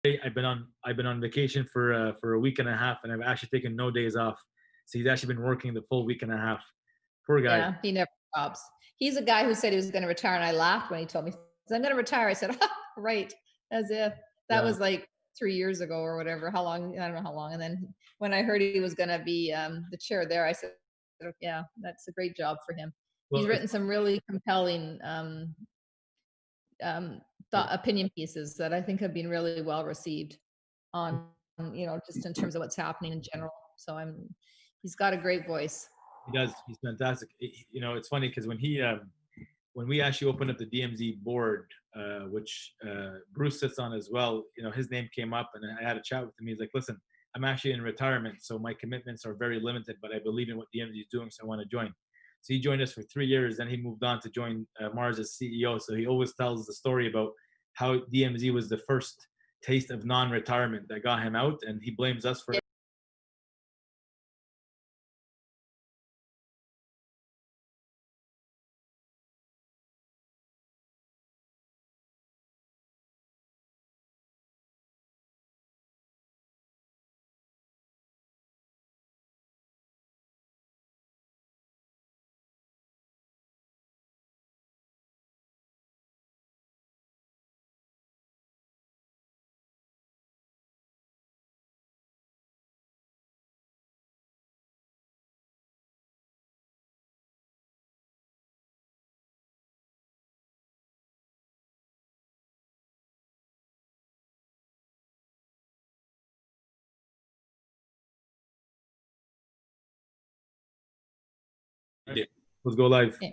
I've been on vacation for a week and a half, and I've actually taken no days off. So he's actually been working the full week and a half. Poor guy. Yeah, he never stops. He's a guy who said he was going to retire, and I laughed when he told me, I'm going to retire. I said, right, as if that was like 3 years ago or whatever. How long? I don't know how long. And then when I heard he was going to be the chair there, I said, yeah, that's a great job for him. Well, He's written some really compelling opinion pieces that I think have been really well received on, just in terms of what's happening in general. So he's got a great voice. He does. He's fantastic. It's funny because when we actually opened up the DMZ board, which Bruce sits on as well, his name came up, and I had a chat with him. He's like, "Listen, I'm actually in retirement, so my commitments are very limited, but I believe in what DMZ is doing, so I want to join." So he joined us for 3 years, then he moved on to join Mars as CEO. So he always tells the story about how DMZ was the first taste of non-retirement that got him out, and he blames us for Let's go live. Yeah.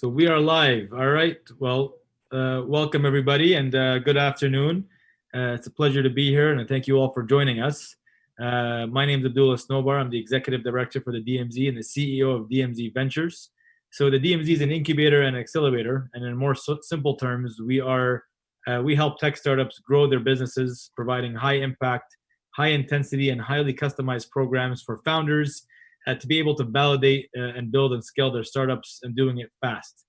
So we are live. All right. Well, welcome everybody, and good afternoon. It's a pleasure to be here, and I thank you all for joining us. My name is Abdullah Snobar. I'm the executive director for the DMZ and the CEO of DMZ Ventures. So the DMZ is an incubator and accelerator, and in more simple terms, we help tech startups grow their businesses, providing high impact, high intensity, and highly customized programs for founders to be able to validate and build and scale their startups, and doing it fast.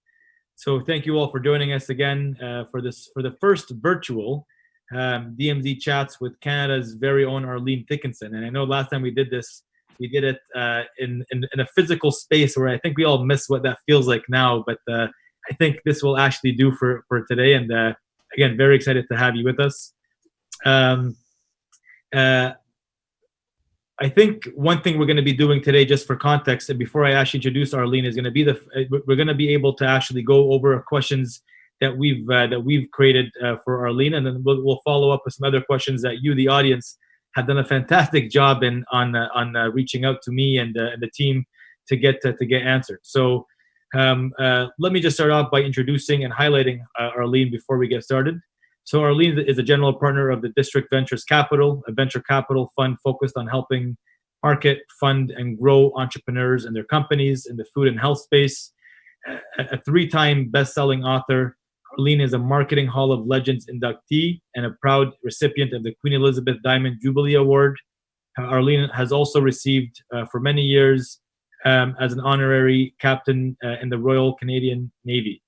So thank you all for joining us again for the first virtual DMZ chats with Canada's very own Arlene Dickinson. And I know last time we did this, we did it in a physical space where I think we all miss what that feels like now. But I think this will actually do for today. And again, very excited to have you with us. I think one thing we're going to be doing today, just for context, and before I actually introduce Arlene, is going to be we're going to be able to actually go over questions that we've created for Arlene, and then we'll follow up with some other questions that you, the audience, have done a fantastic job on reaching out to me and the team to get answered. So let me just start off by introducing and highlighting Arlene before we get started. So Arlene is a general partner of the District Ventures Capital, a venture capital fund focused on helping market, fund, and grow entrepreneurs and their companies in the food and health space. A 3-time best-selling author, Arlene is a Marketing Hall of Legends inductee and a proud recipient of the Queen Elizabeth Diamond Jubilee Award. Arlene has also received for many years as an honorary captain in the Royal Canadian Navy.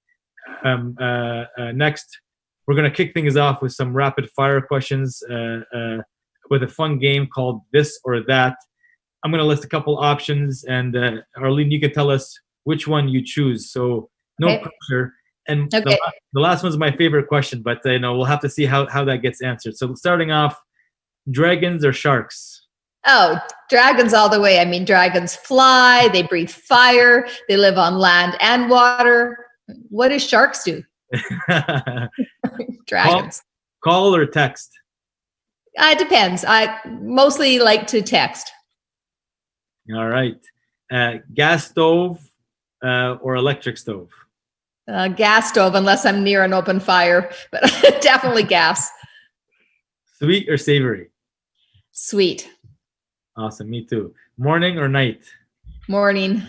Next, we're going to kick things off with some rapid fire questions with a fun game called This or That. I'm going to list a couple options, and Arlene, you can tell us which one you choose. So no pressure. And the last one's my favorite question, but we'll have to see how that gets answered. So starting off, dragons or sharks? Oh, dragons all the way. I mean, dragons fly, they breathe fire, they live on land and water. What do sharks do? Dragons. Call or text? It depends. I mostly like to text. All right. Gas stove or electric stove? Gas stove, unless I'm near an open fire, but definitely gas. Sweet or savory? Sweet. Awesome. Me too. Morning or night? Morning.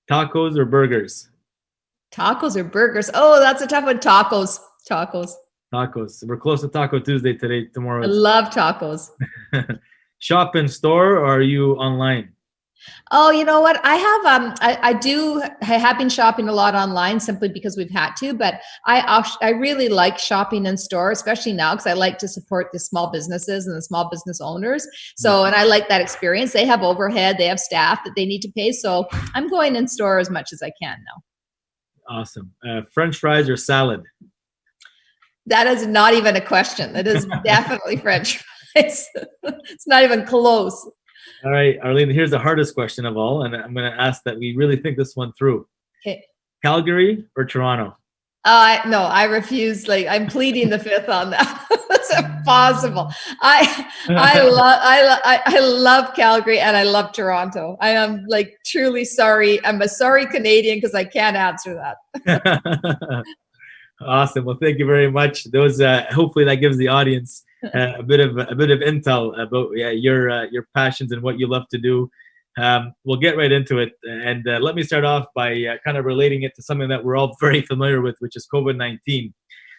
Tacos or burgers? Tacos or burgers? Oh, that's a tough one. Tacos. Tacos. Tacos. We're close to Taco Tuesday today. I Tomorrow. love tacos. Shop in store or are you online? Oh, you know what? I have been shopping a lot online simply because we've had to, but I really like shopping in store, especially now because I like to support the small businesses and the small business owners. So, and I like that experience. They have overhead, they have staff that they need to pay. So I'm going in store as much as I can now. Awesome. French fries or salad? That is not even a question. That is definitely French fries. It's not even close. All right, Arlene, here's the hardest question of all, and I'm going to ask that we really think this one through. Okay. Calgary or Toronto? No, I refuse. Like I'm pleading the fifth on that. That's impossible. I love Calgary and I love Toronto. I am like truly sorry. I'm a sorry Canadian because I can't answer that. Awesome. Well, thank you very much. Those hopefully that gives the audience a bit of intel about your passions and what you love to do. We'll get right into it, and let me start off by kind of relating it to something that we're all very familiar with, which is COVID-19.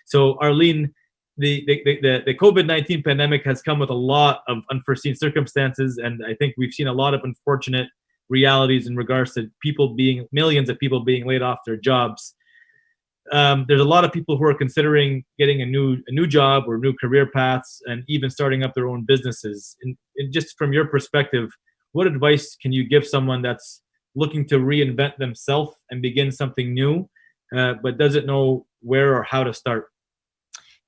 So, Arlene, the COVID-19 pandemic has come with a lot of unforeseen circumstances, and I think we've seen a lot of unfortunate realities in regards to millions of people being laid off their jobs. There's a lot of people who are considering getting a new job or new career paths, and even starting up their own businesses. And just from your perspective, what advice can you give someone that's looking to reinvent themselves and begin something new, but doesn't know where or how to start?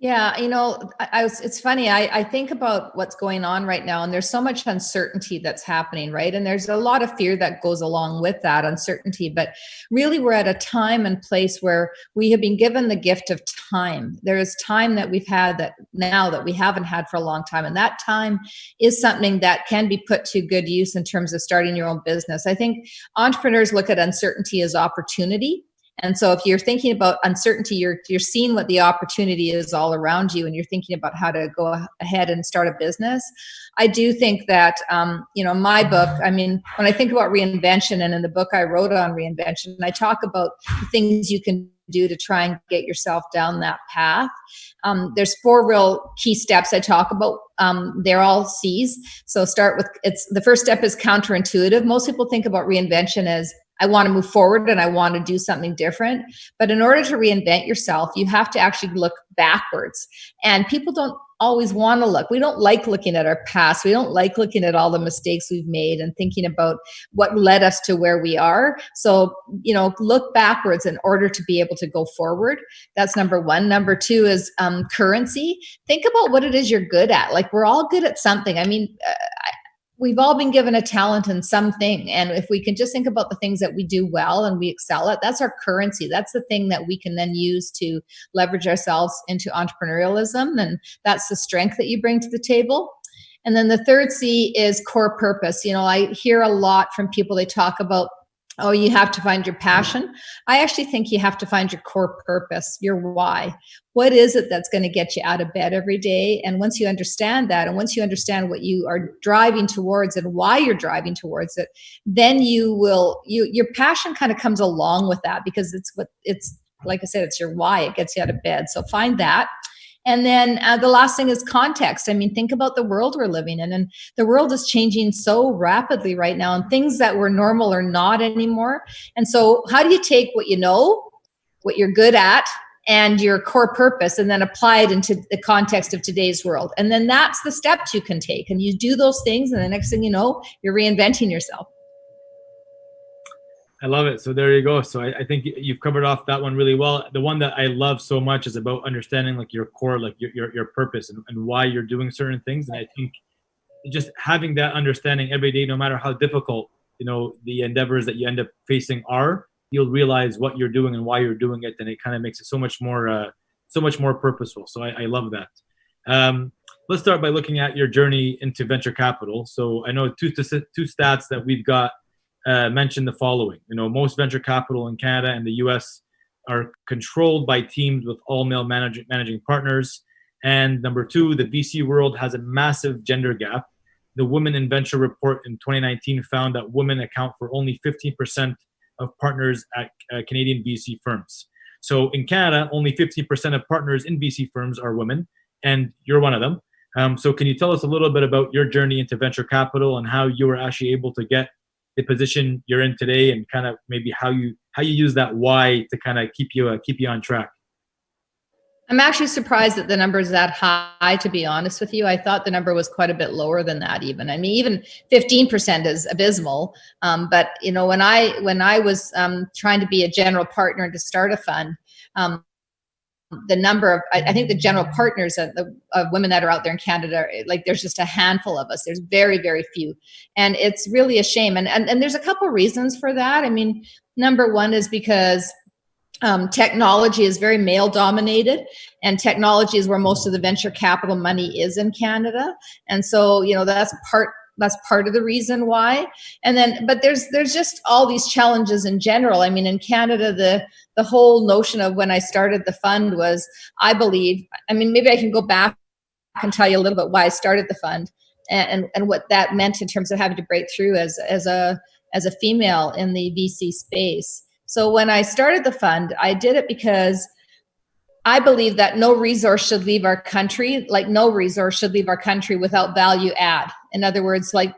Yeah, it's funny. I think about what's going on right now, and there's so much uncertainty that's happening, right? And there's a lot of fear that goes along with that uncertainty. But really, we're at a time and place where we have been given the gift of time. There is time that we've had that now that we haven't had for a long time. And that time is something that can be put to good use in terms of starting your own business. I think entrepreneurs look at uncertainty as opportunity. And so if you're thinking about uncertainty, you're seeing what the opportunity is all around you, and you're thinking about how to go ahead and start a business. I do think that, my book, I mean, when I think about reinvention, and in the book I wrote on reinvention, I talk about the things you can do to try and get yourself down that path. There's 4 real key steps I talk about. They're all C's. So the first step is counterintuitive. Most people think about reinvention as I want to move forward and I want to do something different. But in order to reinvent yourself, you have to actually look backwards. And people don't always want to look. We don't like looking at our past. We don't like looking at all the mistakes we've made and thinking about what led us to where we are. So, look backwards in order to be able to go forward. That's number 1. Number 2 is currency. Think about what it is you're good at. Like, we're all good at something. I mean, we've all been given a talent in something. And if we can just think about the things that we do well and we excel at, that's our currency. That's the thing that we can then use to leverage ourselves into entrepreneurialism. And that's the strength that you bring to the table. And then the third C is core purpose. I hear a lot from people, they talk about, oh, you have to find your passion. I actually think you have to find your core purpose, your why. What is it that's going to get you out of bed every day? And once you understand that, and once you understand what you are driving towards and why you're driving towards it, then your passion kind of comes along with that, because it's like I said, it's your why. It gets you out of bed. So find that. And then the last thing is context. I mean, think about the world we're living in, and the world is changing so rapidly right now, and things that were normal are not anymore. And so how do you take what you know, what you're good at, and your core purpose, and then apply it into the context of today's world? And then that's the steps you can take. And you do those things, and the next thing you know, you're reinventing yourself. I love it. So there you go. So I think you've covered off that one really well. The one that I love so much is about understanding like your core, like your purpose and why you're doing certain things. And I think just having that understanding every day, no matter how difficult, the endeavors that you end up facing are, you'll realize what you're doing and why you're doing it. And it kind of makes it so much more purposeful. So I love that. Let's start by looking at your journey into venture capital. So I know two stats that we've got mention the following. Most venture capital in Canada and the US are controlled by teams with all male managing partners. And number two, the VC world has a massive gender gap. The Women in Venture report in 2019 found that women account for only 15% of partners at Canadian VC firms. So in Canada, only 15% of partners in VC firms are women, and you're one of them. So can you tell us a little bit about your journey into venture capital and how you were actually able to get the position you're in today, and kind of maybe how you use that why to kind of keep you on track? I'm actually surprised that the number is that high, to be honest with you. I thought the number was quite a bit lower than that even. I mean, even 15% is abysmal. But you know, when I was trying to be a general partner and to start a fund, the number of, I think the general partners of women that are out there in Canada, like there's just a handful of us. There's very, very few. And it's really a shame. And there's a couple reasons for that. I mean, number one is because technology is very male dominated, and technology is where most of the venture capital money is in Canada. And so, you know, that's part of the reason why. And then, but there's just all these challenges in general. I mean, in Canada, the whole notion of when I started the fund was, I believe, I mean, maybe I can go back and tell you a little bit why I started the fund and what that meant in terms of having to break through as a female in the VC space. So when I started the fund, I did it because I believe that no resource should leave our country, like no resource should leave our country without value add. In other words, like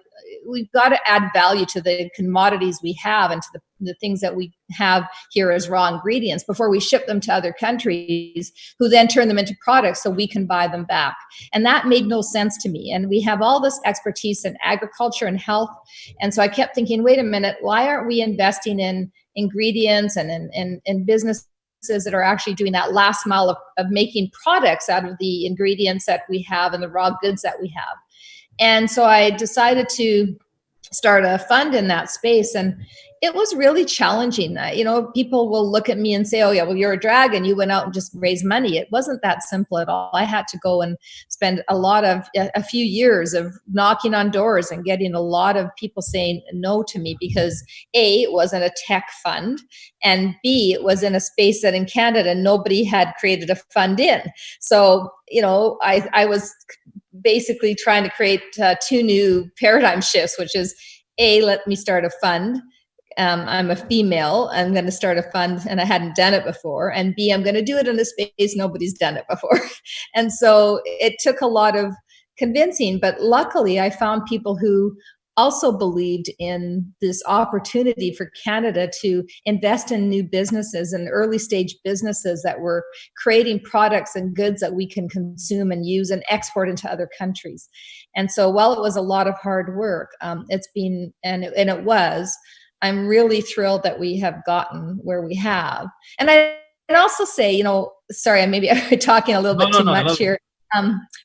we've got to add value to the commodities we have and to the things that we have here as raw ingredients before we ship them to other countries, who then turn them into products so we can buy them back. And that made no sense to me. And we have all this expertise in agriculture and health. And so I kept thinking, wait a minute, why aren't we investing in ingredients and in businesses that are actually doing that last mile of making products out of the ingredients that we have and the raw goods that we have? And so I decided to start a fund in that space. And it was really challenging. You know, people will look at me and say, oh yeah, well, you're a dragon. You went out and just raised money. It wasn't that simple at all. I had to go and spend a few years of knocking on doors and getting a lot of people saying no to me because A, it wasn't a tech fund, and B, it was in a space that in Canada, nobody had created a fund in. So, you know, I was basically trying to create two new paradigm shifts, which is A, let me start a fund. I'm a female. I'm going to start a fund and I hadn't done it before. And B, I'm going to do it in a space nobody's done it before. And so it took a lot of convincing, but luckily I found people who also believed in this opportunity for Canada to invest in new businesses and early stage businesses that were creating products and goods that we can consume and use and export into other countries. And so while it was a lot of hard work, it's been, and it was, I'm really thrilled that we have gotten where we have. And I'd also say, you know, sorry, maybe I'm talking a little bit too much here.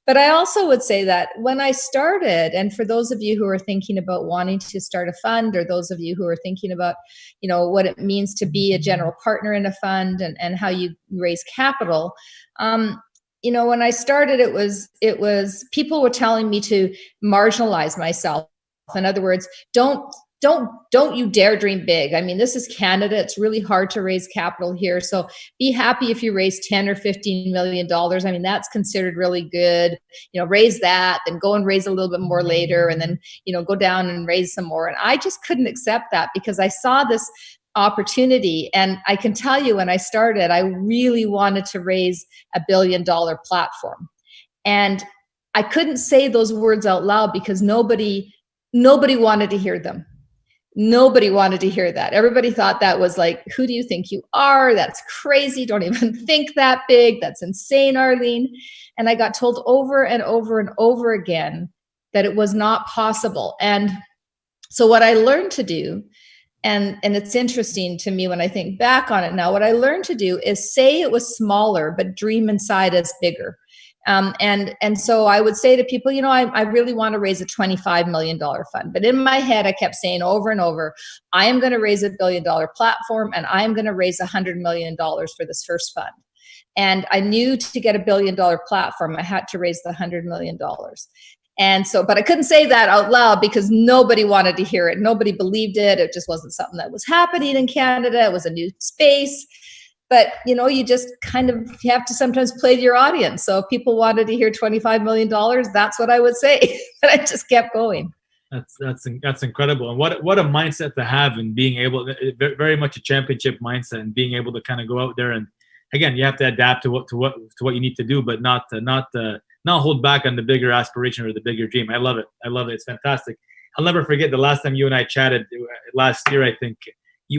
But I also would say that when I started, and for those of you who are thinking about wanting to start a fund, or those of you who are thinking about, you know, what it means to be a general partner in a fund and how you raise capital, you know, when I started, it was people were telling me to marginalize myself. In other words, don't you dare dream big. I mean, this is Canada. It's really hard to raise capital here. So be happy if you raise 10 or $15 million. I mean, that's considered really good. You know, raise that, then go and raise a little bit more later, and then, you know, go down and raise some more. And I just couldn't accept that because I saw this opportunity. And I can tell you, when I started, I really wanted to raise $1 billion platform. And I couldn't say those words out loud because nobody wanted to hear them. Nobody wanted to hear that. Everybody thought that was like, who do you think you are? That's crazy. Don't even think that big. That's insane, Arlene. And I got told over and over and over again that it was not possible. And so what I learned to do, and it's interesting to me when I think back on it now, what I learned to do is say it was smaller, but dream inside as bigger. And so I would say to people, you know, I really want to raise a $25 million fund. But in my head, I kept saying over and over, I am going to raise $1 billion platform, and I am going to raise $100 million for this first fund. And I knew to get $1 billion platform, I had to raise the $100 million. And so, but I couldn't say that out loud because nobody wanted to hear it. Nobody believed it. It just wasn't something that was happening in Canada. It was a new space. but you just kind of you have to sometimes play to your audience. So if people wanted to hear $25 million, that's what I would say. But I just kept going. That's incredible, and what a mindset to have, and being able, very much a championship mindset, and being able to kind of go out there, and again, you have to adapt to what you need to do, but not hold back on the bigger aspiration or the bigger dream. I love it. It's fantastic. I'll never forget the last time you and I chatted last year. I think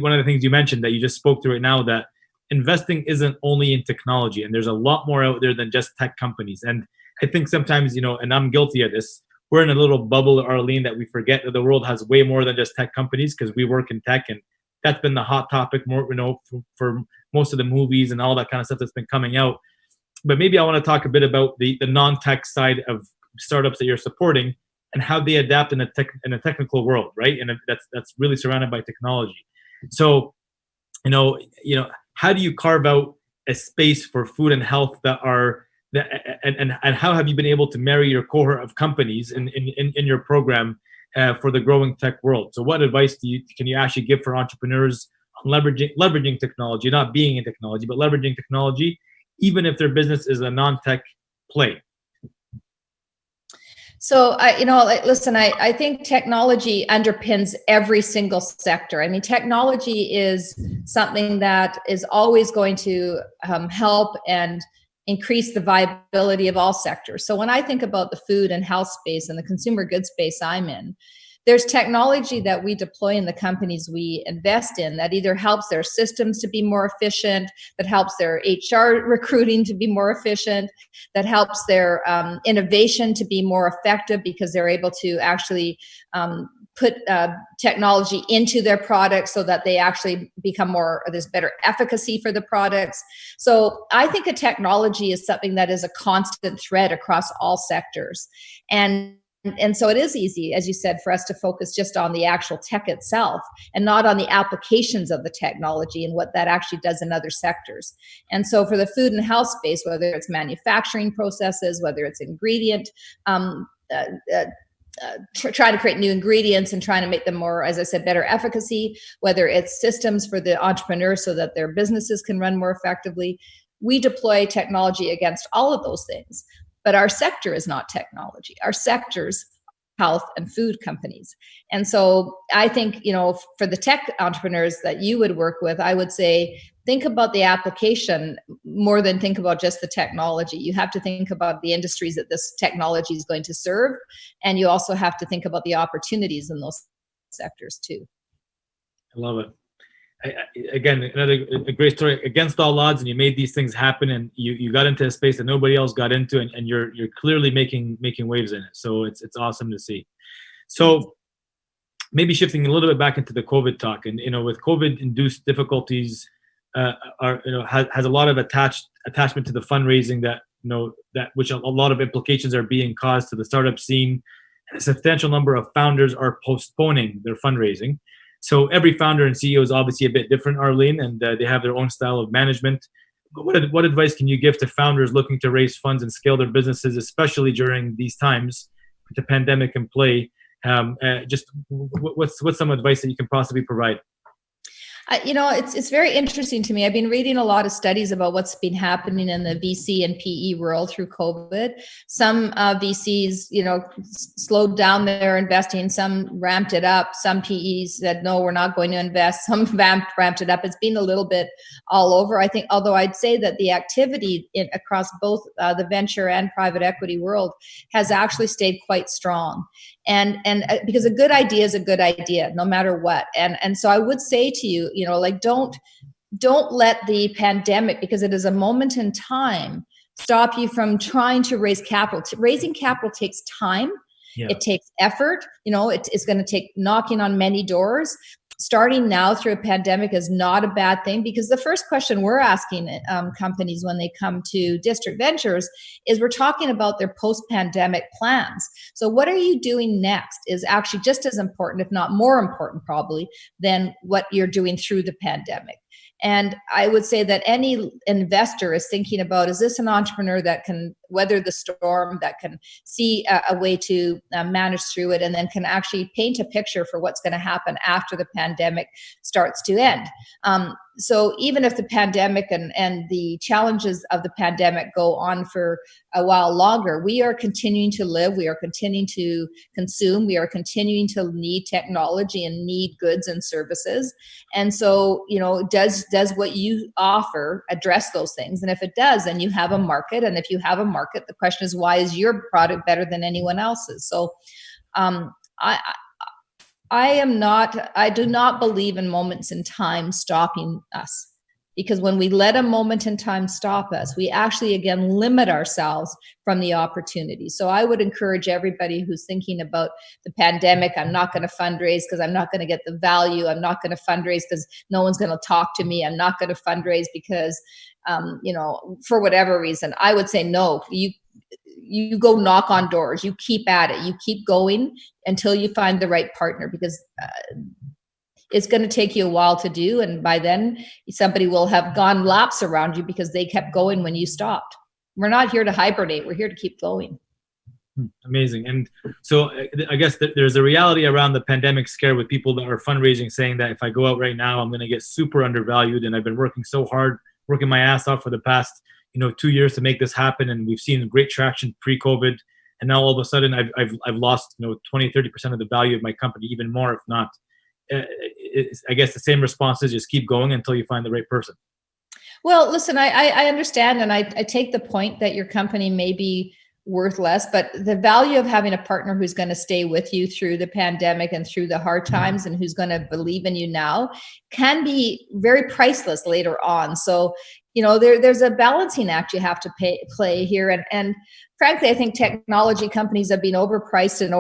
one of the things you mentioned that you just spoke to right now, that investing isn't only in technology, and there's a lot more out there than just tech companies. And I think sometimes, and I'm guilty of this, we're in a little bubble, Arlene, that we forget that the world has way more than just tech companies, because we work in tech, and that's been the hot topic more, for most of the movies and all that kind of stuff that's been coming out. But maybe I want to talk a bit about the non-tech side of startups that you're supporting, and how they adapt in a technical world, right? And that's really surrounded by technology. So, how do you carve out a space for food and health and how have you been able to marry your cohort of companies in your program for the growing tech world? So what advice can you actually give for entrepreneurs on leveraging technology, not being in technology, but leveraging technology, even if their business is a non-tech play? So listen, I think technology underpins every single sector. I mean, technology is something that is always going to help and increase the viability of all sectors. So when I think about the food and health space and the consumer goods space I'm in, there's technology that we deploy in the companies we invest in that either helps their systems to be more efficient, that helps their HR recruiting to be more efficient, that helps their innovation to be more effective because they're able to actually put technology into their products so that they actually become more, there's better efficacy for the products. So I think a technology is something that is a constant thread across all sectors. And so it is easy, as you said, for us to focus just on the actual tech itself and not on the applications of the technology and what that actually does in other sectors. And so for the food and health space, whether it's manufacturing processes, whether it's ingredient, trying to create new ingredients and trying to make them more, as I said, better efficacy, whether it's systems for the entrepreneurs so that their businesses can run more effectively, we deploy technology against all of those things. But our sector is not technology. Our sector's health and food companies. And so I think, for the tech entrepreneurs that you would work with, I would say, think about the application more than think about just the technology. You have to think about the industries that this technology is going to serve. And you also have to think about the opportunities in those sectors too. I love it. Again, a great story. Against all odds, and you made these things happen, and you got into a space that nobody else got into, and you're clearly making waves in it. So it's awesome to see. So maybe shifting a little bit back into the COVID talk, and with COVID-induced difficulties, has a lot of attachment to the fundraising that which a lot of implications are being caused to the startup scene, and a substantial number of founders are postponing their fundraising. So every founder and CEO is obviously a bit different, Arlene, and they have their own style of management. But what advice can you give to founders looking to raise funds and scale their businesses, especially during these times with the pandemic in play? Just what's some advice that you can possibly provide? It's very interesting to me. I've been reading a lot of studies about what's been happening in the VC and PE world through COVID. Some VCs, slowed down their investing. Some ramped it up. Some PEs said, no, we're not going to invest. Some ramped it up. It's been a little bit all over. I think, although I'd say that the activity across both the venture and private equity world has actually stayed quite strong. And because a good idea is a good idea, no matter what. And so I would say to you, don't let the pandemic, because it is a moment in time, stop you from trying to raise capital. Raising capital takes time. Yeah. It takes effort. It's going to take knocking on many doors. Starting now through a pandemic is not a bad thing, because the first question we're asking companies when they come to District Ventures is we're talking about their post-pandemic plans. So what are you doing next is actually just as important, if not more important probably, than what you're doing through the pandemic. And I would say that any investor is thinking about, is this an entrepreneur that can weather the storm, that can see a way to manage through it, and then can actually paint a picture for what's going to happen after the pandemic starts to end. So even if the pandemic and the challenges of the pandemic go on for a while longer, we are continuing to live, we are continuing to consume, we are continuing to need technology and need goods and services. And so, does what you offer address those things? And if it does, then you have a market. And if you have a market, the question is, why is your product better than anyone else's? So I do not believe in moments in time stopping us, because when we let a moment in time stop us, we actually again limit ourselves from the opportunity. So I would encourage everybody who's thinking about the pandemic, I'm not going to fundraise because I'm not going to get the value. I'm not going to fundraise because no one's going to talk to me. I'm not going to fundraise because, for whatever reason. I would say no. You go knock on doors, you keep at it, you keep going until you find the right partner, because it's going to take you a while to do. And by then somebody will have gone laps around you because they kept going when you stopped. We're not here to hibernate. We're here to keep going. Amazing. And so I guess there's a reality around the pandemic scare with people that are fundraising, saying that if I go out right now, I'm going to get super undervalued. And I've been working so hard, working my ass off for the past 2 years to make this happen, and we've seen great traction pre-COVID, and now all of a sudden I've lost 20-30% of the value of my company, even more if not. I guess the same response is just keep going until you find the right person. Well, listen, I understand, and I take the point that your company may be worth less, but the value of having a partner who's going to stay with you through the pandemic and through the hard times, and who's going to believe in you now, can be very priceless later on. So there's a balancing act you have to play here. And frankly, I think technology companies have been overpriced and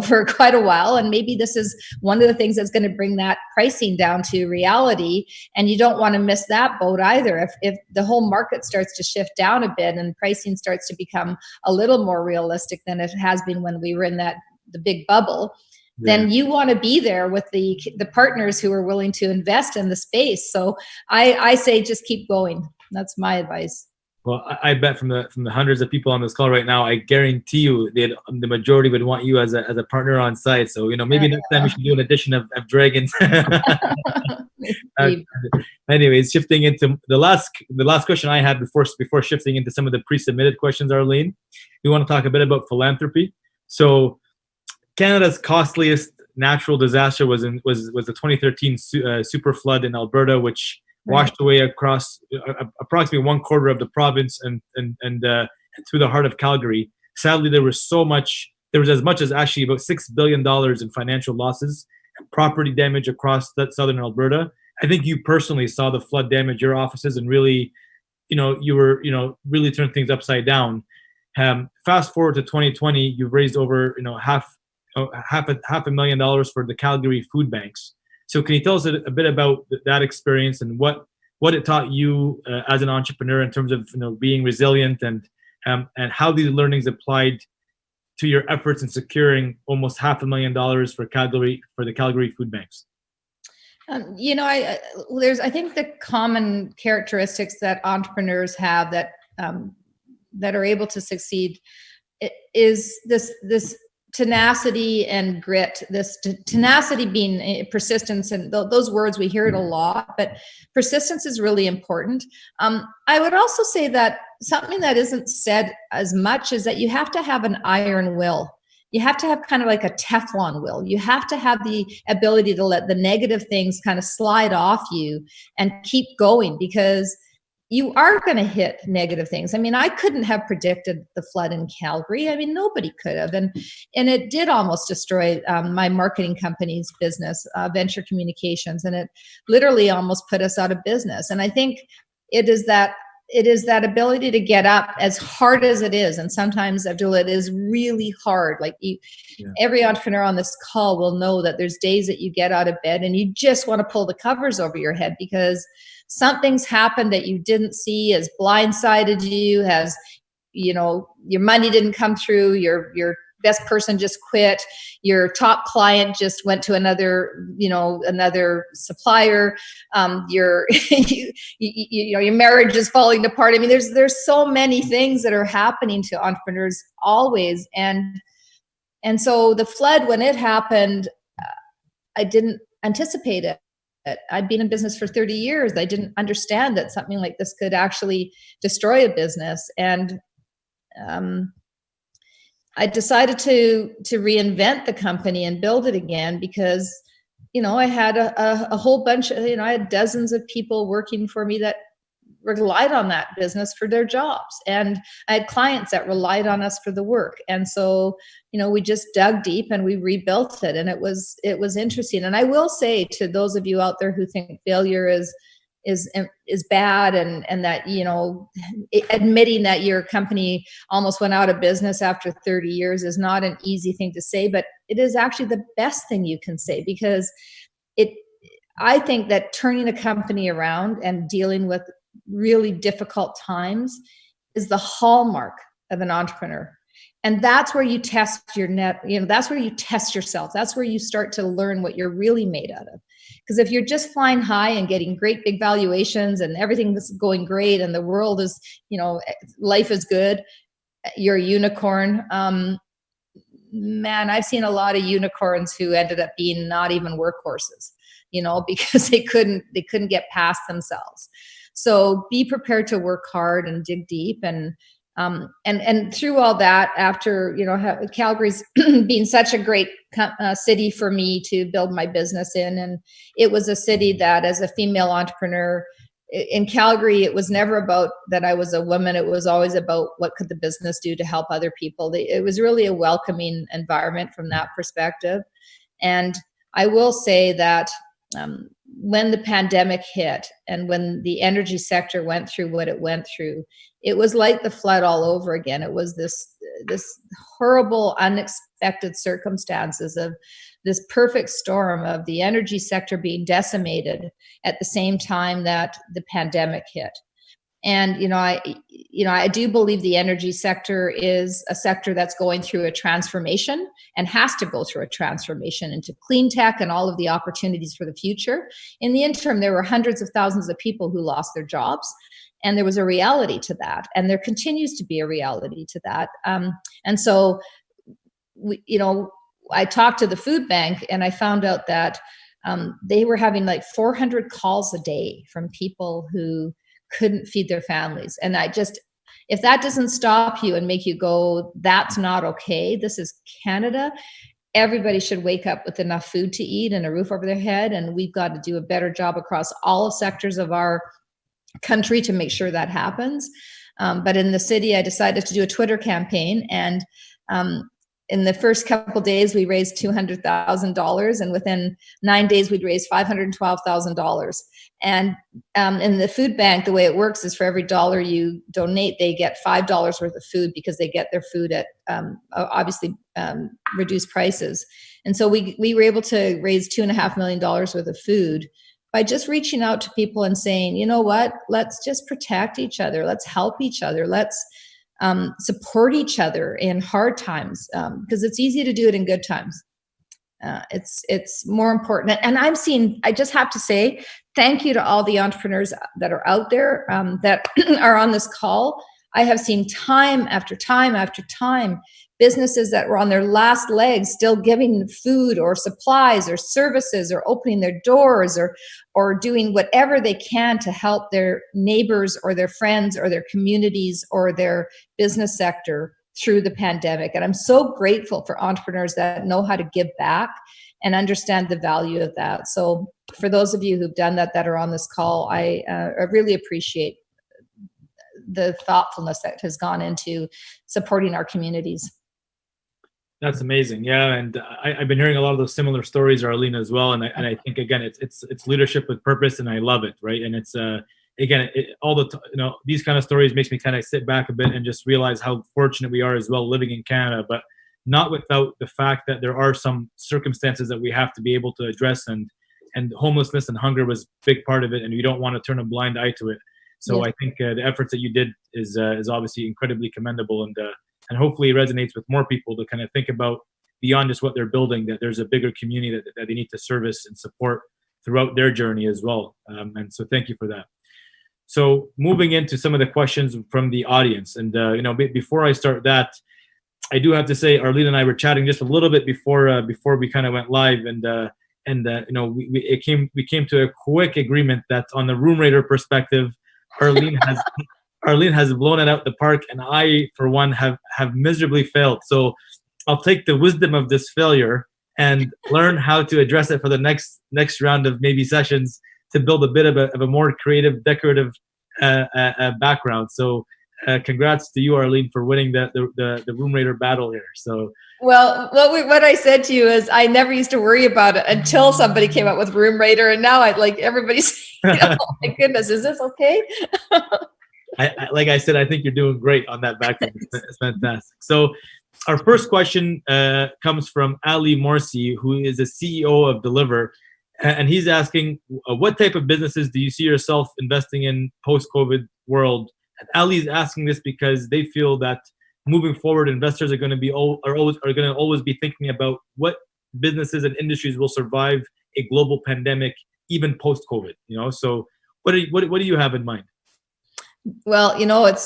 for quite a while. And maybe this is one of the things that's going to bring that pricing down to reality. And you don't want to miss that boat either. If the whole market starts to shift down a bit and pricing starts to become a little more realistic than it has been when we were in the big bubble, then you want to be there with the partners who are willing to invest in the space. So I say just keep going. That's my advice. Well, I bet from the hundreds of people on this call right now, I guarantee you the majority would want you as a partner on site. So maybe next time we should do an edition of Dragons. Anyways, shifting into the last question I had before shifting into some of the pre-submitted questions, Arlene, we want to talk a bit about philanthropy. So Canada's costliest natural disaster was the 2013 super flood in Alberta, which washed away across approximately 1/4 of the province and through the heart of Calgary. Sadly, there was as much as actually about $6 billion in financial losses and property damage across southern Alberta. I think you personally saw the flood damage your offices, and really, you were, really turned things upside down. Fast forward to 2020, you've raised over, half $500,000 for the Calgary food banks. So can you tell us a bit about that experience and what it taught you as an entrepreneur in terms of being resilient and how these learnings applied to your efforts in securing almost $500,000 for the Calgary food banks? I think the common characteristics that entrepreneurs have that are able to succeed is this tenacity and grit. This tenacity being persistence, and those words, we hear it a lot, but persistence is really important. I would also say that something that isn't said as much is that you have to have an iron will. You have to have kind of like a Teflon will. You have to have the ability to let the negative things kind of slide off you and keep going, because you are going to hit negative things. I mean, I couldn't have predicted the flood in Calgary. I mean, nobody could have. And it did almost destroy my marketing company's business, Venture Communications. And it literally almost put us out of business. And I think it is that ability to get up, as hard as it is. And sometimes, Abdullah, it is really hard. Like every entrepreneur on this call will know that there's days that you get out of bed and you just want to pull the covers over your head because something's happened that you didn't see, has blindsided you, has, your money didn't come through, your best person just quit, your top client just went to another supplier, your your marriage is falling apart. I mean, there's so many things that are happening to entrepreneurs always, and so the flood, when it happened, I didn't anticipate it. I'd been in business for 30 years. I didn't understand that something like this could actually destroy a business. And I decided to reinvent the company and build it again because, I had a whole bunch of, I had dozens of people working for me that relied on that business for their jobs. And I had clients that relied on us for the work. And so, we just dug deep and we rebuilt it. And it was interesting. And I will say to those of you out there who think failure is bad and that, admitting that your company almost went out of business after 30 years is not an easy thing to say, but it is actually the best thing you can say, because I think that turning a company around and dealing with really difficult times is the hallmark of an entrepreneur. And that's where you test your net, that's where you test yourself. That's where you start to learn what you're really made out of. Because if you're just flying high and getting great big valuations and everything's going great and the world is, life is good, you're a unicorn. Man, I've seen a lot of unicorns who ended up being not even workhorses, because they couldn't get past themselves. So be prepared to work hard and dig deep. And through all that, after, Calgary's being such a great city for me to build my business in. And it was a city that, as a female entrepreneur in Calgary, it was never about that I was a woman. It was always about what could the business do to help other people. It was really a welcoming environment from that perspective. And I will say that when the pandemic hit and when the energy sector went through what it went through, it was like the flood all over again. It was this horrible, unexpected circumstances of this perfect storm of the energy sector being decimated at the same time that the pandemic hit. And, I do believe the energy sector is a sector that's going through a transformation and has to go through a transformation into clean tech and all of the opportunities for the future. In the interim, there were hundreds of thousands of people who lost their jobs. And there was a reality to that. And there continues to be a reality to that. And so, I talked to the food bank and I found out that they were having like 400 calls a day from people who couldn't feed their families. And if that doesn't stop you and make you go, that's not okay. This is Canada. Everybody should wake up with enough food to eat and a roof over their head. And we've got to do a better job across all sectors of our country to make sure that happens. But in the city, I decided to do a Twitter campaign. And in the first couple of days, we raised $200,000. And within 9 days, we'd raised $512,000. And in the food bank, the way it works is for every dollar you donate, they get $5 worth of food because they get their food at obviously reduced prices. And so we were able to raise $2.5 million worth of food by just reaching out to people and saying, you know what, let's just protect each other. Let's help each other. Let's support each other in hard times, because it's easy to do it in good times. It's more important. And I just have to say, thank you to all the entrepreneurs that are out there that are on this call. I have seen time after time after time, businesses that were on their last legs still giving food or supplies or services or opening their doors or doing whatever they can to help their neighbors or their friends or their communities or their business sector through the pandemic. And I'm so grateful for entrepreneurs that know how to give back and understand the value of that. So for those of you who've done that are on this call, I really appreciate the thoughtfulness that has gone into supporting our communities. That's amazing. Yeah. And I've been hearing a lot of those similar stories, Arlene, as well. And I think, again, it's leadership with purpose, and I love it. Right. And it's, again, these kind of stories makes me kind of sit back a bit and just realize how fortunate we are as well living in Canada, but not without the fact that there are some circumstances that we have to be able to address, and homelessness and hunger was a big part of it. And we don't want to turn a blind eye to it. So yes. I think the efforts that you did is obviously incredibly commendable, and hopefully it resonates with more people to kind of think about beyond just what they're building, that there's a bigger community that they need to service and support throughout their journey as well. And so thank you for that. So moving into some of the questions from the audience, and before I start that, I do have to say, Arlene and I were chatting just a little bit before we kind of went live, and and we came to a quick agreement that on the room rater perspective, Arlene has Arlene has blown it out the park, and I, for one, have miserably failed. So I'll take the wisdom of this failure and learn how to address it for the next round of maybe sessions to build a bit of a more creative, decorative background. So congrats to you, Arlene, for winning the room rater battle here. So well, what I said to you is I never used to worry about it until somebody came up with room rater, and now everybody's oh my goodness, is this okay? Like I said, I think you're doing great on that background. It's fantastic. So our first question comes from Ali Morsi, who is a CEO of Deliver. And he's asking, what type of businesses do you see yourself investing in post-COVID world? And Ali is asking this because they feel that moving forward, investors are going to always be thinking about what businesses and industries will survive a global pandemic, even post-COVID. So what do you have in mind? Well,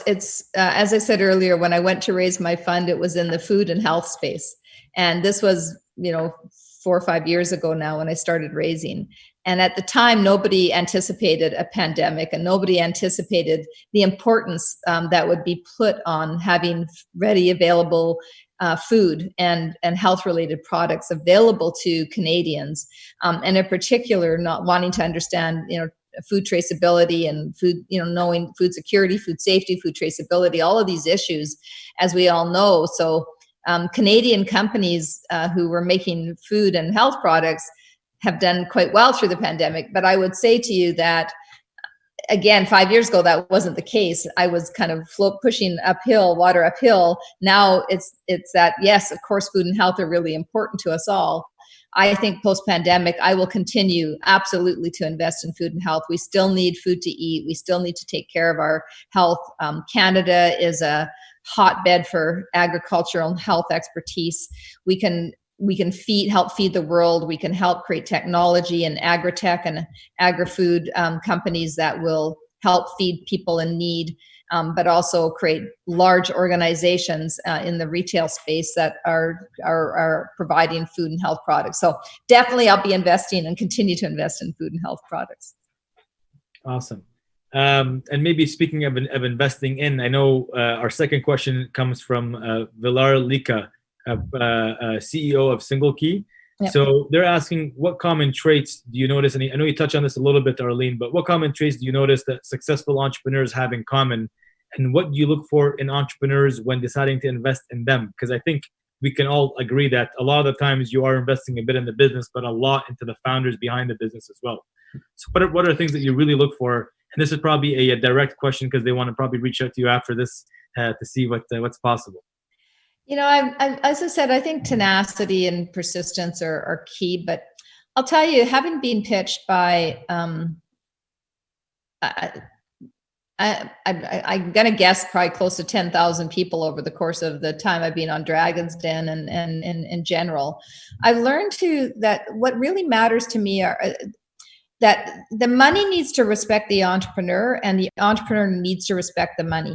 it's as I said earlier, when I went to raise my fund, it was in the food and health space. And this was, 4 or 5 years ago now when I started raising. And at the time, nobody anticipated a pandemic, and nobody anticipated the importance that would be put on having ready, available food and health-related products available to Canadians, and in particular, not wanting to understand, food traceability and food, knowing food security, food safety, food traceability, all of these issues, as we all know. So Canadian companies who were making food and health products have done quite well through the pandemic. But I would say to you that, again, 5 years ago, that wasn't the case. I was kind of pushing water uphill. Now it's that, yes, of course, food and health are really important to us all. I think post-pandemic, I will continue absolutely to invest in food and health. We still need food to eat. We still need to take care of our health. Canada is a hotbed for agricultural and health expertise. We can help feed the world. We can help create technology and agri-tech and agri-food companies that will help feed people in need, but also create large organizations in the retail space that are providing food and health products. So definitely I'll be investing and continue to invest in food and health products. Awesome. And maybe speaking of investing in, I know our second question comes from Vilar Lika, CEO of Single Key. Yep. So they're asking, what common traits do you notice? And I know you touched on this a little bit, Arlene, but what common traits do you notice that successful entrepreneurs have in common? And what do you look for in entrepreneurs when deciding to invest in them? Because I think we can all agree that a lot of the times you are investing a bit in the business, but a lot into the founders behind the business as well. So what are things that you really look for? And this is probably a direct question because they want to probably reach out to you after this to see what's possible. As I said, I think tenacity and persistence are key. But I'll tell you, having been pitched by, I'm going to guess probably close to 10,000 people over the course of the time I've been on Dragon's Den and in general, I've learned that what really matters to me are that the money needs to respect the entrepreneur, and the entrepreneur needs to respect the money.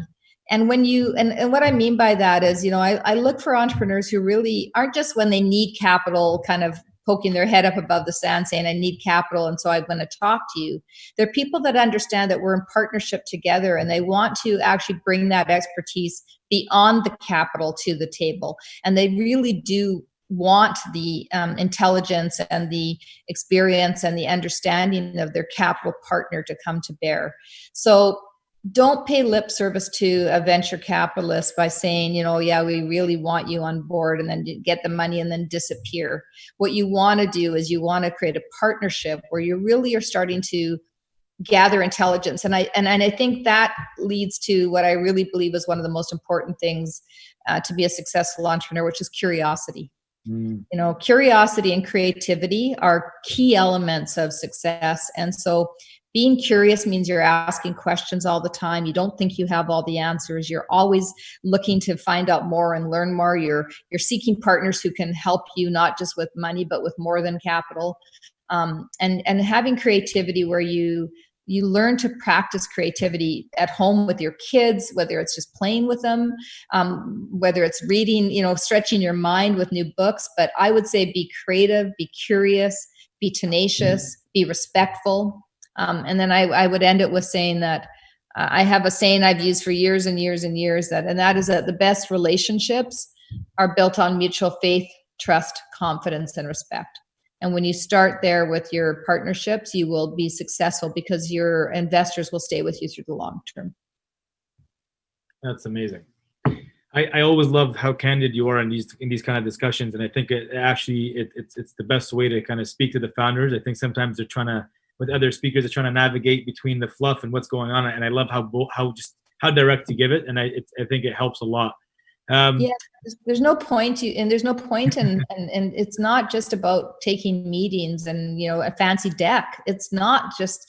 And when and what I mean by that is, I look for entrepreneurs who really aren't just when they need capital kind of poking their head up above the sand saying, I need capital, and so I'm going to talk to you. They're people that understand that we're in partnership together, and they want to actually bring that expertise beyond the capital to the table. And they really do want the intelligence and the experience and the understanding of their capital partner to come to bear. So don't pay lip service to a venture capitalist by saying, yeah, we really want you on board, and then get the money and then disappear. What you want to do is you want to create a partnership where you really are starting to gather intelligence. And I think that leads to what I really believe is one of the most important things to be a successful entrepreneur, which is curiosity. Curiosity and creativity are key elements of success. And so being curious means you're asking questions all the time. You don't think you have all the answers. You're always looking to find out more and learn more. You're seeking partners who can help you, not just with money, but with more than capital. And having creativity where you learn to practice creativity at home with your kids, whether it's just playing with them, whether it's reading, stretching your mind with new books. But I would say be creative, be curious, be tenacious, be respectful. And then I would end it with saying that I have a saying I've used for years and years and years, and that is that the best relationships are built on mutual faith, trust, confidence, and respect. And when you start there with your partnerships, you will be successful because your investors will stay with you through the long term. That's amazing. I always love how candid you are in these kind of discussions, and I think it's the best way to kind of speak to the founders. I think sometimes they're trying to, with other speakers, they're trying to navigate between the fluff and what's going on, and I love how direct you give it, and I think it helps a lot. Yeah, there's no point and it's not just about taking meetings and a fancy deck. It's not just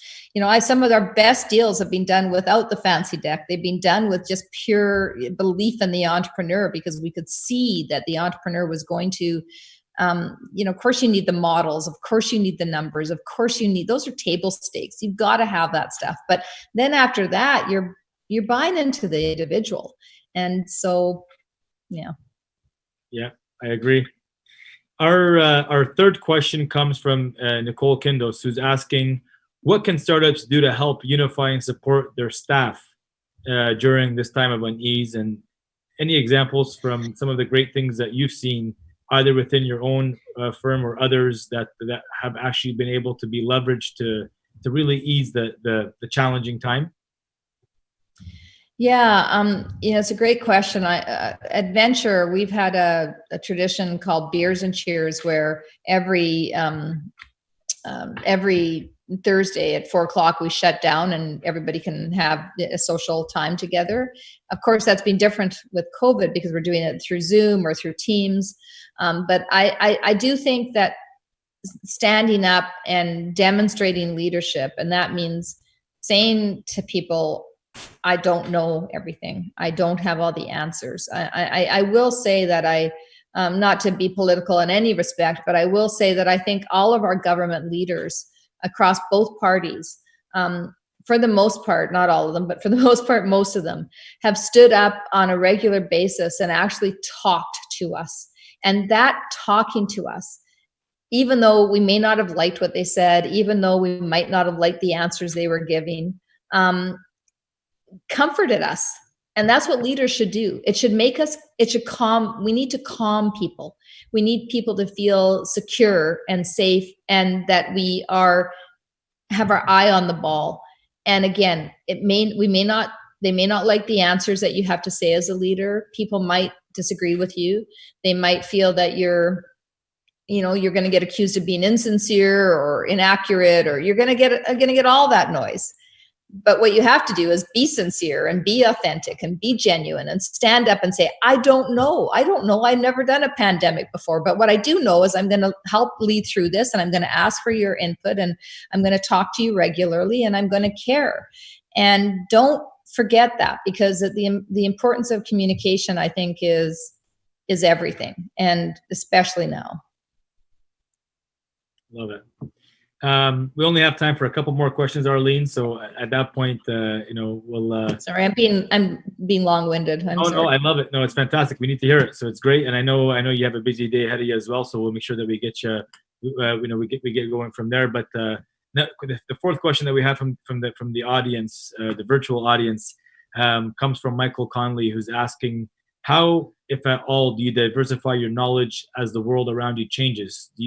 some of our best deals have been done without the fancy deck. They've been done with just pure belief in the entrepreneur, because we could see that the entrepreneur was going to of course you need the models, of course you need the numbers, of course you need, those are table stakes. You've got to have that stuff. But then after that, you're buying into the individual. And so yeah, I agree. Our third question comes from Nicole Kindos, who's asking, what can startups do to help unify and support their staff during this time of unease? And any examples from some of the great things that you've seen, either within your own firm or others, that have actually been able to be leveraged to really ease the challenging time? Yeah, it's a great question. At Venture, we've had a tradition called Beers and Cheers, where every Thursday at 4:00 we shut down and everybody can have a social time together. Of course, that's been different with COVID because we're doing it through Zoom or through Teams. But I do think that standing up and demonstrating leadership, and that means saying to people, I don't know everything. I don't have all the answers. I will say that not to be political in any respect, but I will say that I think all of our government leaders across both parties, for the most part, not all of them, but for the most part, most of them have stood up on a regular basis and actually talked to us. And that talking to us, even though we may not have liked what they said, even though we might not have liked the answers they were giving, comforted us. And that's what leaders should do. It should calm. We need to calm people. We need people to feel secure and safe, and that we have our eye on the ball. And again, they may not like the answers that you have to say as a leader. People might disagree with you. They might feel that you're going to get accused of being insincere or inaccurate, or you're going to get all that noise. But what you have to do is be sincere and be authentic and be genuine and stand up and say, I don't know. I've never done a pandemic before. But what I do know is I'm going to help lead through this, and I'm going to ask for your input, and I'm going to talk to you regularly, and I'm going to care. And don't forget that, because the importance of communication, I think, is everything, and especially now. Love it. We only have time for a couple more questions, Arlene. So at that point, we'll. Sorry, I'm being long-winded. No, I love it. No, it's fantastic. We need to hear it. So it's great, and I know you have a busy day ahead of you as well. So we'll make sure that we get you. We get going from there. But the fourth question that we have from the audience, the virtual audience, comes from Michael Conley, who's asking, how, if at all, do you diversify your knowledge as the world around you changes? Do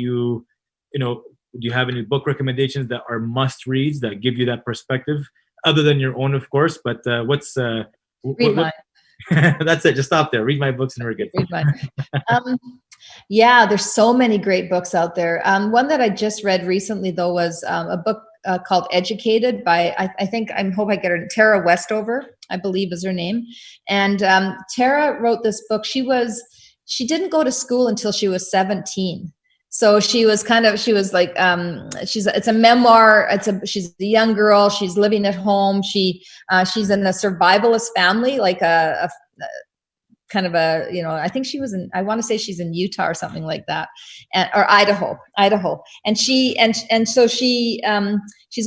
you have any book recommendations that are must reads that give you that perspective, other than your own, of course? But read mine. That's it. Just stop there. Read my books and we're good. Read mine. Yeah, there's so many great books out there. One that I just read recently, though, was a book called Educated by, I hope I get her, Tara Westover, I believe is her name. And Tara wrote this book. She didn't go to school until she was 17. So it's a memoir. She's a young girl. She's living at home. She's in a survivalist family, like a kind of a, I think I want to say she's in Utah or something like that, or Idaho. And so she's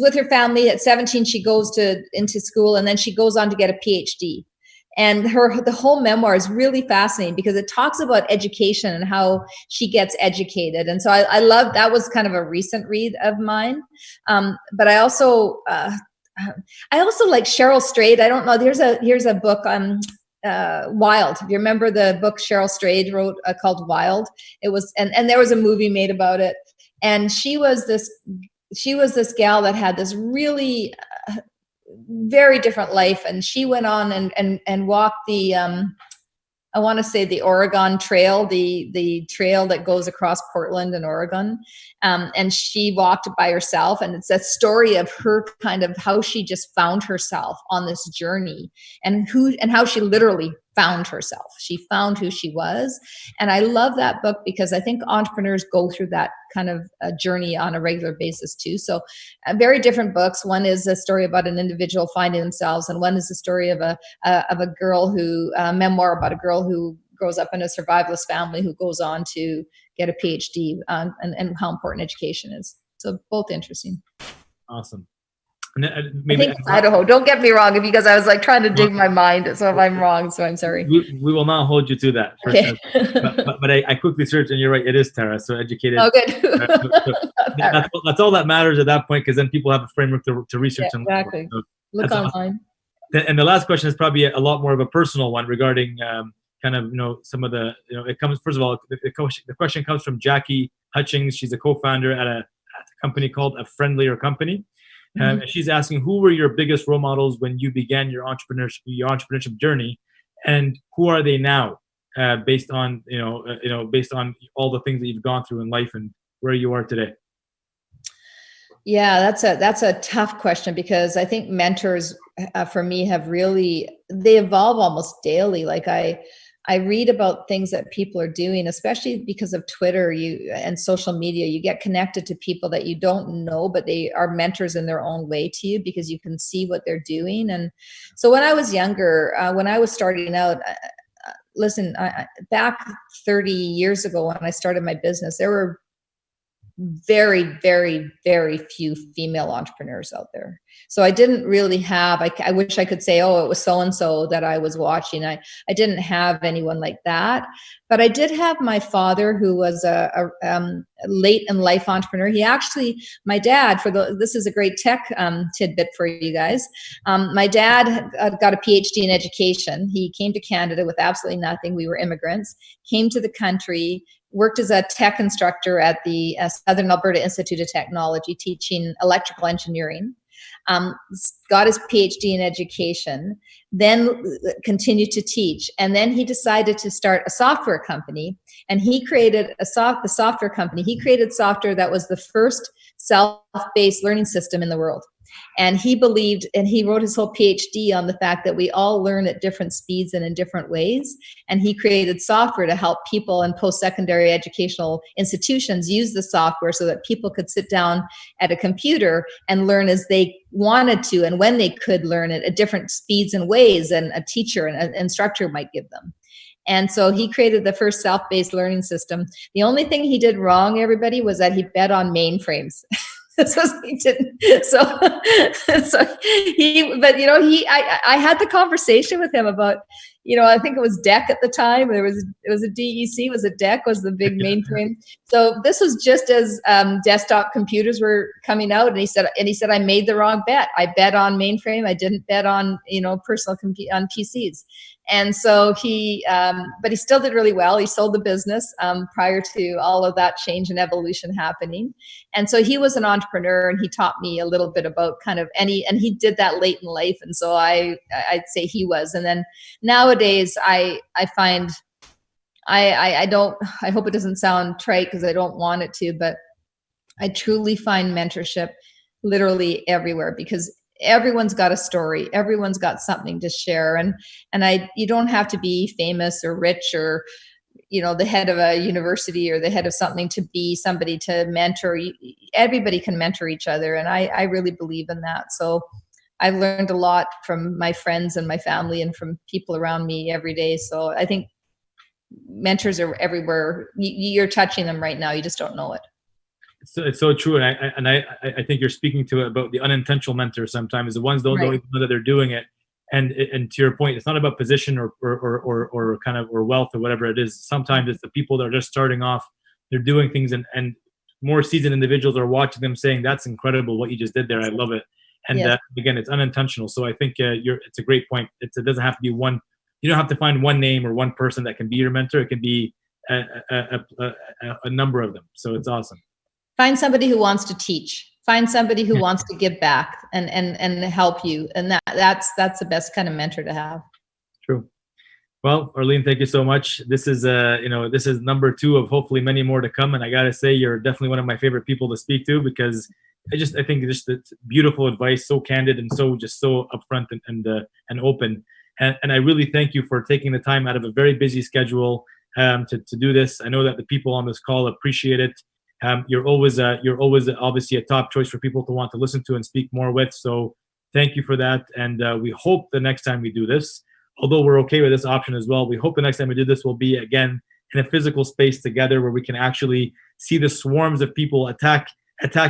with her family. At 17, she goes into school, and then she goes on to get a PhD. And the whole memoir is really fascinating because it talks about education and how she gets educated. And so I love that. Was kind of a recent read of mine. But I also like Cheryl Strayed. I don't know. Here's a book. Wild. Do you remember the book Cheryl Strayed wrote called Wild? It was, and there was a movie made about it. And she was this gal that had this really very different life, and she went on and walked the I want to say the Oregon Trail, the trail that goes across Portland and Oregon. And she walked by herself. And it's a story of her kind of how she just found herself on this journey, and how she literally found herself. She found who she was. And I love that book because I think entrepreneurs go through that kind of a journey on a regular basis too. So very different books. One is a story about an individual finding themselves, and one is a story of a girl who, memoir about a girl who grows up in a survivalist family who goes on to get a PhD, and how important education is. So both interesting. Awesome. And maybe I think Idaho. Don't get me wrong, because I was like trying to dig my mind. So if I'm wrong, so I'm sorry. We will not hold you to that. Okay. But I quickly searched, and you're right. It is Tara. So educated. Oh, good. That's all that matters at that point, because then people have a framework to research. Yeah, exactly. Look online. Awesome. And the last question is probably a lot more of a personal one regarding kind of, some of the, it comes, first of all, the question comes from Jackie Hutchings. She's a co-founder at a company called A Friendlier Company. And she's asking, who were your biggest role models when you began your entrepreneurship journey, and who are they now, based on based on all the things that you've gone through in life and where you are today? Yeah, that's a tough question, because I think mentors for me they evolve almost daily. Like I read about things that people are doing, especially because of Twitter and social media. You get connected to people that you don't know, but they are mentors in their own way to you, because you can see what they're doing. And so when I was younger, when I was starting out, listen, back 30 years ago when I started my business, there were very, very, very few female entrepreneurs out there. So I didn't really have, I wish I could say, oh, it was so-and-so that I was watching. I didn't have anyone like that, but I did have my father, who was a late in life entrepreneur. He actually, my dad, this is a great tech tidbit for you guys. My dad got a PhD in education. He came to Canada with absolutely nothing. We were immigrants, came to the country, worked as a tech instructor at the Southern Alberta Institute of Technology, teaching electrical engineering. Got his PhD in education, then continued to teach. And then he decided to start a software company, and he created the software company. He created software that was the first self-based learning system in the world. And he believed, and he wrote his whole PhD on the fact that we all learn at different speeds and in different ways. And he created software to help people in post-secondary educational institutions use the software so that people could sit down at a computer and learn as they wanted to, and when they could learn it at different speeds and ways than a teacher and an instructor might give them. And so he created the first self-based learning system. The only thing he did wrong, everybody, was that he bet on mainframes. So he didn't. I had the conversation with him about, I think it was DEC at the time. It was a DEC, was a DEC was the big mainframe. So this was just as desktop computers were coming out, and he said, I made the wrong bet. I bet on mainframe. I didn't bet on, personal on PCs. And so but he still did really well. He sold the business prior to all of that change and evolution happening. And so he was an entrepreneur, and he taught me a little bit about kind of and he did that late in life. And so I'd say he was. And then nowadays I find, I hope it doesn't sound trite, because I don't want it to, but I truly find mentorship literally everywhere, because everyone's got a story. Everyone's got something to share. And you don't have to be famous or rich or, the head of a university or the head of something to be somebody to mentor. Everybody can mentor each other. And I really believe in that. So I've learned a lot from my friends and my family and from people around me every day. So I think mentors are everywhere. You're touching them right now. You just don't know it. It's so true, and I think you're speaking to it about the unintentional mentors. Sometimes the ones don't even know that they're doing it, And to your point, it's not about position or kind of or wealth or whatever it is. Sometimes it's the people that are just starting off. They're doing things, and more seasoned individuals are watching them saying, "That's incredible what you just did there. I love it." And Yes. again, it's unintentional. So I think it's a great point. It doesn't have to be one. You don't have to find one name or one person that can be your mentor. It can be a number of them. So it's awesome. Find somebody who wants to teach. Find somebody who wants to give back and help you. And that's the best kind of mentor to have. True. Well, Arlene, thank you so much. This is this is number 2 of hopefully many more to come. And I gotta say, you're definitely one of my favorite people to speak to, because I think just it's beautiful advice, so candid and so upfront and open. And I really thank you for taking the time out of a very busy schedule to do this. I know that the people on this call appreciate it. You're always obviously a top choice for people to want to listen to and speak more with. So thank you for that. And we hope the next time we do this, although we're okay with this option as well, we hope the next time we do this will be again in a physical space together where we can actually see the swarms of people attack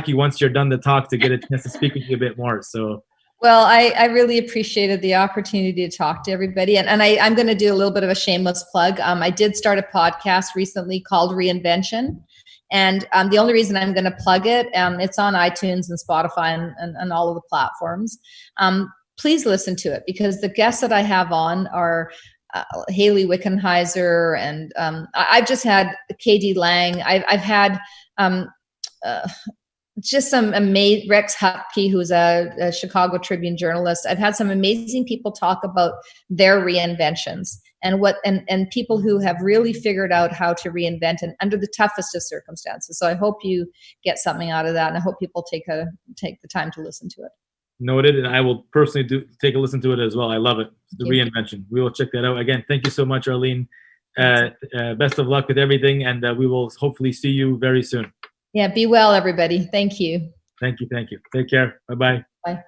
you once you're done the talk, to get a chance to speak with you a bit more. So. Well, I really appreciated the opportunity to talk to everybody. And I'm going to do a little bit of a shameless plug. I did start a podcast recently called Reinvention. And the only reason I'm going to plug it, it's on iTunes and Spotify and all of the platforms. Please listen to it, because the guests that I have on are Haley Wickenheiser, and I've just had KD Lang. I've had just some amazing, Rex Hupke, who's a Chicago Tribune journalist. I've had some amazing people talk about their reinventions and people who have really figured out how to reinvent and under the toughest of circumstances. So I hope you get something out of that, and I hope people take the time to listen to it. Noted, and I will personally take a listen to it as well. I love it. The Reinvention. We will check that out. Again, thank you so much, Arlene. Best of luck with everything, and we will hopefully see you very soon. Yeah, be well, everybody. Thank you. Thank you. Take care. Bye-bye. Bye.